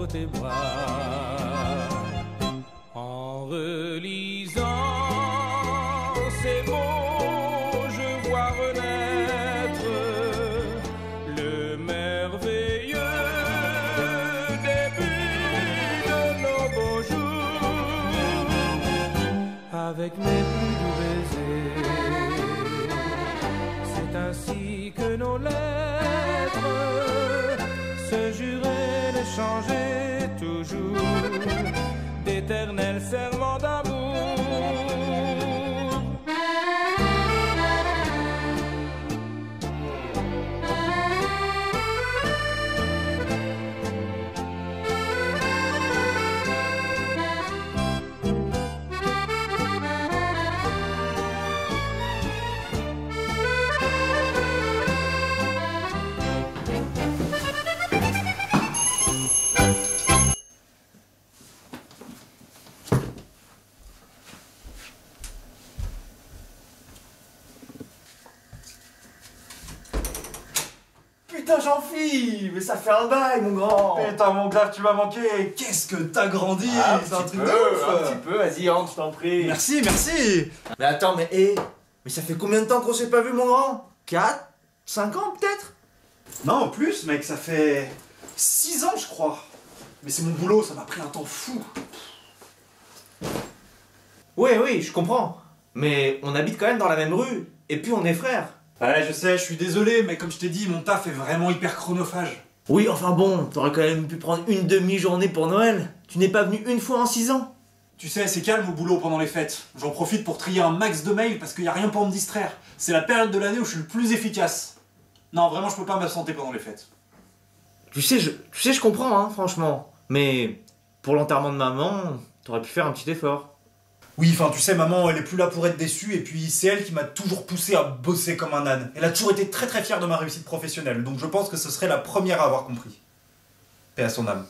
tes bras. En relisant ces mots, je vois renaître le merveilleux début de nos beaux jours. Avec mes plus doux baisers, c'est ainsi que nos lettres se juraient de changer toujours, d'éternels serments d'amour. Putain, Jean-Phi, mais ça fait un bail, mon grand. Putain, mon grave, tu m'as manqué. Qu'est-ce que t'as grandi. C'est un truc de ouf. Un petit peu, vas-y, entre, je t'en prie. Merci, merci. Mais attends, mais ça fait combien de temps qu'on s'est pas vu, mon grand? 4, 5 ans, peut-être? Non, plus, mec, ça fait 6 ans, je crois. Mais c'est mon boulot, ça m'a pris un temps fou. Oui, je comprends. Mais on habite quand même dans la même rue, et puis on est frères. Ouais, je sais, je suis désolé, mais comme je t'ai dit, mon taf est vraiment hyper chronophage. Oui, enfin bon, t'aurais quand même pu prendre une demi-journée pour Noël. Tu n'es pas venu une fois en 6 ans. Tu sais, c'est calme au boulot pendant les fêtes. J'en profite pour trier un max de mails parce qu'il y a rien pour me distraire. C'est la période de l'année où je suis le plus efficace. Non, vraiment, je peux pas m'absenter pendant les fêtes. Tu sais, je comprends, hein, franchement. Mais pour l'enterrement de maman, t'aurais pu faire un petit effort. Oui, enfin, tu sais, maman, elle est plus là pour être déçue, et puis c'est elle qui m'a toujours poussé à bosser comme un âne. Elle a toujours été très très fière de ma réussite professionnelle, donc je pense que ce serait la première à avoir compris. Paix à son âme.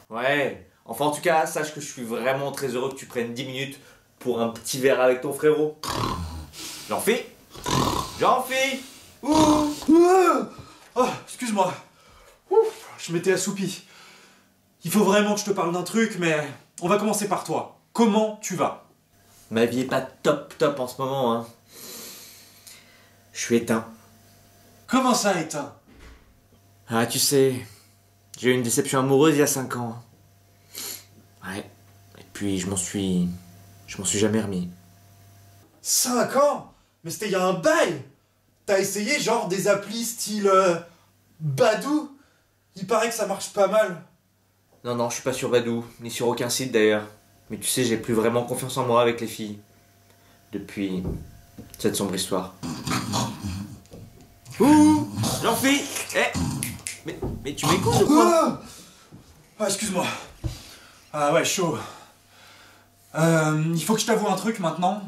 Ouais, enfin en tout cas, sache que je suis vraiment très heureux que tu prennes 10 minutes pour un petit verre avec ton frérot. Jean-Phi Ouh. Oh, excuse-moi. Ouf, je m'étais assoupi. Il faut vraiment que je te parle d'un truc, mais on va commencer par toi. Comment tu vas? Ma vie est pas top en ce moment, hein. Je suis éteint. Comment ça, éteint? Ah, tu sais, j'ai eu une déception amoureuse il y a 5 ans. Ouais, et puis je m'en suis jamais remis. 5 ans? Mais c'était il y a un bail. T'as essayé genre des applis style Badoo? Il paraît que ça marche pas mal. Non, je suis pas sur Badoo, ni sur aucun site d'ailleurs. Mais tu sais, j'ai plus vraiment confiance en moi avec les filles. Depuis cette sombre histoire. Ouh, Jean-Phi. Mais tu m'écoutes ou quoi? Ah, excuse-moi. Ah ouais, chaud. Il faut que je t'avoue un truc maintenant.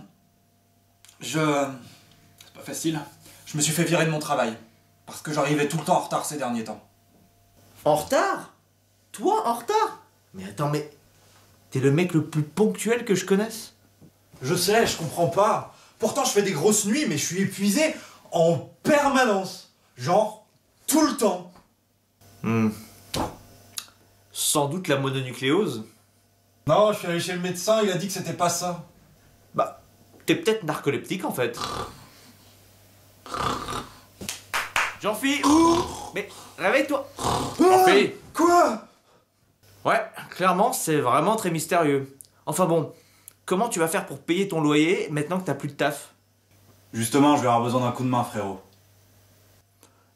C'est pas facile. Je me suis fait virer de mon travail. Parce que j'arrivais tout le temps en retard ces derniers temps. En retard? Toi, en retard? Mais attends, mais... T'es le mec le plus ponctuel que je connaisse. Je sais, je comprends pas. Pourtant, je fais des grosses nuits, mais je suis épuisé en permanence. Genre, tout le temps. Sans doute la mononucléose. Non, je suis allé chez le médecin, il a dit que c'était pas ça. Bah, t'es peut-être narcoleptique en fait. Jean-Phi, mais réveille-toi. Jean-Phi. Quoi? Ouais, clairement, c'est vraiment très mystérieux. Enfin bon, comment tu vas faire pour payer ton loyer maintenant que t'as plus de taf? Justement, je vais avoir besoin d'un coup de main, frérot.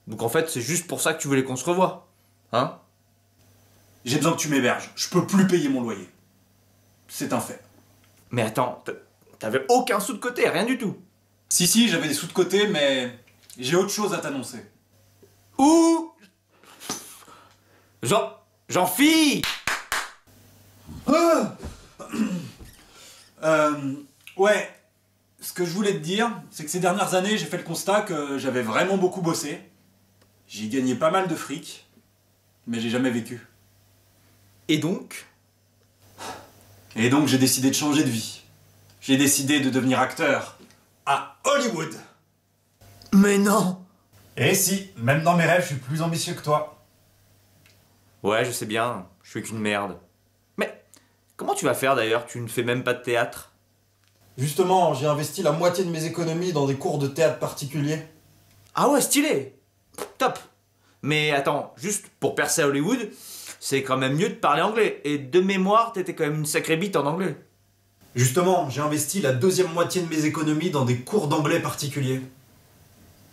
Donc en fait, c'est juste pour ça que tu voulais qu'on se revoie. Hein? J'ai besoin que tu m'héberges. Je peux plus payer mon loyer. C'est un fait. Mais attends, t'avais aucun sou de côté, rien du tout. Si, j'avais des sous de côté, mais j'ai autre chose à t'annoncer. Ouh! Jean-Phi! Ouais, ce que je voulais te dire, c'est que ces dernières années, j'ai fait le constat que j'avais vraiment beaucoup bossé. J'ai gagné pas mal de fric, mais j'ai jamais vécu. Et donc? Et donc j'ai décidé de changer de vie. J'ai décidé de devenir acteur à Hollywood. Mais non! Et si, même dans mes rêves, je suis plus ambitieux que toi. Ouais, je sais bien. je fais qu'une merde. Mais comment tu vas faire d'ailleurs? Tu ne fais même pas de théâtre? Justement, j'ai investi la moitié de mes économies dans des cours de théâtre particuliers. Ah ouais, stylé! Top! Mais attends, juste pour percer à Hollywood, c'est quand même mieux de parler anglais. Et de mémoire, t'étais quand même une sacrée bite en anglais. Justement, j'ai investi la deuxième moitié de mes économies dans des cours d'anglais particuliers.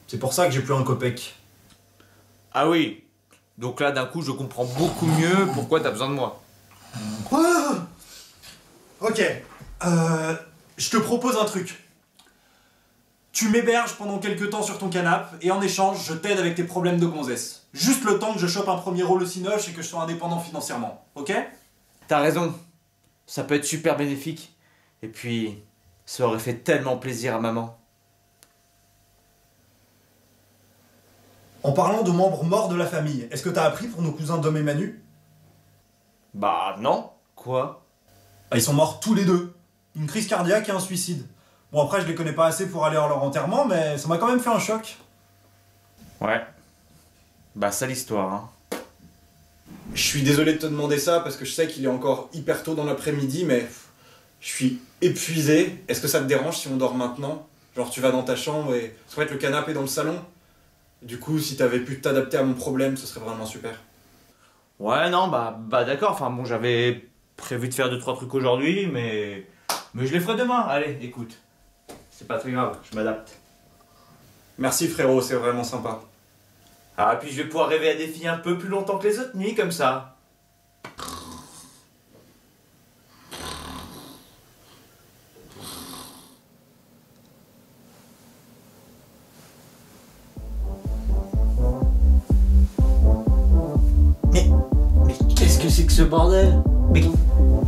C'est pour ça que j'ai plus un copec. Ah oui. Donc là, d'un coup, je comprends beaucoup mieux pourquoi t'as besoin de moi. Quoi? Ok. Je te propose un truc. Tu m'héberges pendant quelques temps sur ton canapé et en échange, je t'aide avec tes problèmes de gonzesse. Juste le temps que je chope un premier rôle au cinoche et que je sois indépendant financièrement. Ok? T'as raison. Ça peut être super bénéfique. Et puis, ça aurait fait tellement plaisir à maman. En parlant de membres morts de la famille, est-ce que t'as appris pour nos cousins Dom et Manu? Bah non. Quoi? Ils sont morts tous les deux. Une crise cardiaque et un suicide. Bon, après, je les connais pas assez pour aller à leur enterrement, mais ça m'a quand même fait un choc. Ouais. Bah ça l'histoire, hein. Je suis désolé de te demander ça, parce que je sais qu'il est encore hyper tôt dans l'après-midi, mais je suis épuisé. Est-ce que ça te dérange si on dort maintenant? Genre, tu vas dans ta chambre et... Parce qu'en fait, le canapé est dans le salon. Du coup, si t'avais pu t'adapter à mon problème, ce serait vraiment super. Ouais, non, bah d'accord. Enfin bon, j'avais prévu de faire 2-3 trucs aujourd'hui, mais je les ferai demain. Allez, écoute. C'est pas très grave, je m'adapte. Merci frérot, c'est vraiment sympa. Ah, puis je vais pouvoir rêver à des filles un peu plus longtemps que les autres nuits, comme ça. Mais qu'est-ce que c'est que ce bordel? Mais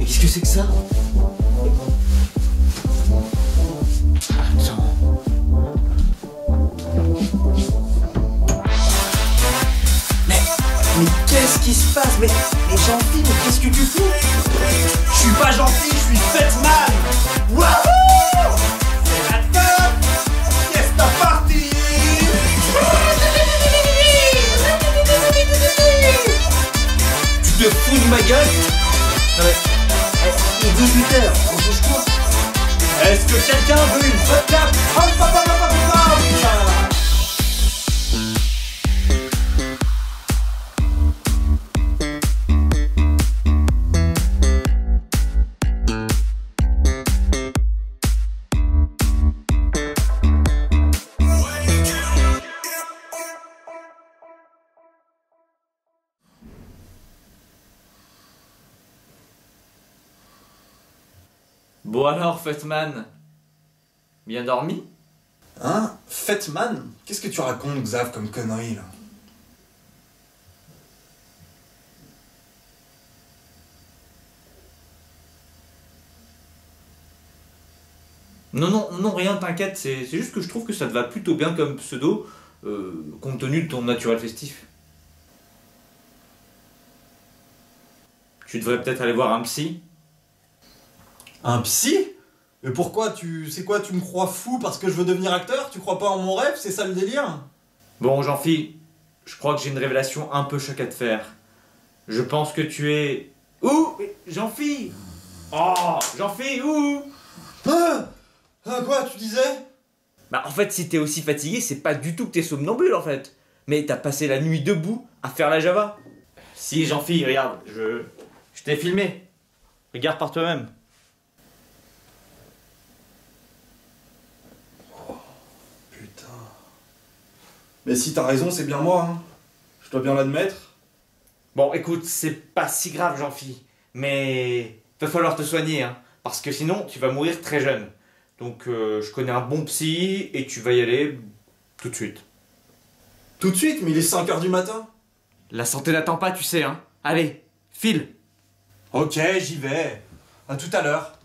qu'est-ce que c'est que ça? Attends. Mais qu'est-ce qui se passe? Mais Jean-Philippe, mais qu'est-ce que tu fous? Je suis pas gentil, je suis Fetman! Wouhou! C'est la teuf! Fiesta party! Tu te fous de ma gueule? Non mais... Il est 18h, on bouge quoi? Est-ce que quelqu'un veut une vodka? Hop, hop, hop, hop, hop, hop! Bon alors, Fetman, bien dormi? Hein? Fetman? Qu'est-ce que tu racontes, Xav, comme connerie, là? Non, rien, t'inquiète, c'est juste que je trouve que ça te va plutôt bien comme pseudo, compte tenu de ton naturel festif. Tu devrais peut-être aller voir un psy. Un psy? Mais pourquoi c'est quoi, tu me crois fou parce que je veux devenir acteur? Tu crois pas en mon rêve? C'est ça le délire? Bon, Jean-Phi, je crois que j'ai une révélation un peu choc à te faire. Je pense que tu es... Où? Jean-Phi! Oh, Jean-Phi, où? Quoi, tu disais? Bah en fait, si t'es aussi fatigué, c'est pas du tout que t'es somnambule en fait. Mais t'as passé la nuit debout à faire la Java. Si, Jean-Phi, regarde, je t'ai filmé. Regarde par toi-même. Putain. Mais si t'as raison, c'est bien moi, hein. Je dois bien l'admettre. Bon, écoute, c'est pas si grave, Jean-Phi. Mais va falloir te soigner, hein. Parce que sinon, tu vas mourir très jeune. Donc, je connais un bon psy et tu vas y aller tout de suite. Tout de suite, mais il est 5h du matin. La santé n'attend pas, tu sais, hein. Allez, file. Ok, j'y vais. À tout à l'heure.